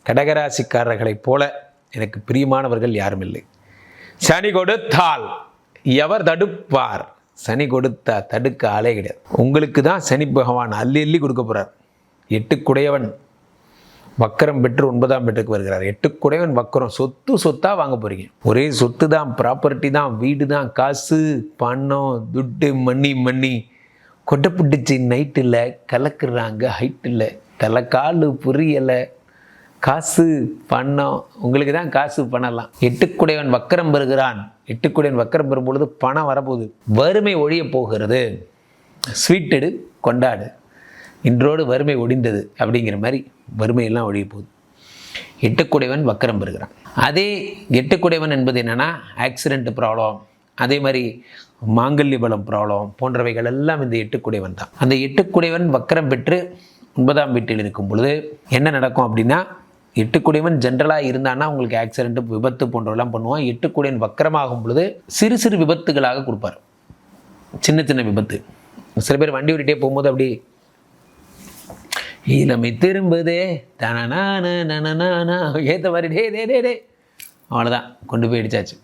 கடகராசிக்காரர்களைப் போல எனக்கு பிரியமானவர்கள் யாரும் இல்லை. சனி கொடுத்தால் எவர் தடுப்பார்? சனி கொடுத்தா தடுக்க ஆளே கிடையாது. உங்களுக்கு தான் சனி பகவான் அள்ளி அள்ளி கொடுக்க போகிறார். 8 வக்கரம் பெற்று 9ஆம் வீட்டுக்கு வருகிறார். 8 வக்கரம், சொத்தாக வாங்க போகிறீங்க. ஒரே சொத்து தான், ப்ராப்பர்ட்டி தான், வீடு தான், காசு பணம் துட்டு மண்ணி கொட்டைப்பிடிச்சி நைட்டு இல்லை, கலக்குறாங்க ஹைட் இல்லை, தலைக்கால் புரியலை, காசு பணம். உங்களுக்கு தான் காசு பண்ணலாம். 8 வக்கரம் பெறுகிறான். 8 வக்கரம் பெறும் பொழுது பணம் வரப்போகுது. வறுமை ஒழிய போகிறது. ஸ்வீட் எடு கொண்டாடு, இன்றோடு வறுமை ஒடிந்தது அப்படிங்கிற மாதிரி வறுமையெல்லாம் ஒழிய போகுது. 8 வக்கரம் பெறுகிறான். அதே 8 என்பது என்னென்னா ஆக்சிடென்ட் ப்ராப்ளம், அதே மாதிரி மாங்கல்ய பலம் ப்ராப்ளம் போன்றவைகள் எல்லாம் இந்த 8 தான். அந்த 8 வக்கரம் பெற்று 9ஆம் வீட்டில் இருக்கும் பொழுது என்ன நடக்கும் அப்படின்னா, 8 ஜென்ரலாக இருந்தான்னா உங்களுக்கு ஆக்சிடென்ட் விபத்து போன்றவெல்லாம் பண்ணுவான். 8 வக்கரமாகும் பொழுது சிறு சிறு விபத்துகளாக கொடுப்பார். சின்ன விபத்து. சில பேர் வண்டி ஓட்டிகிட்டே போகும்போது அப்படி இளமை திரும்புதே தன ஏற்ற மாதிரி டே அவ்வளோதான், கொண்டு போய் அடிச்சாச்சு.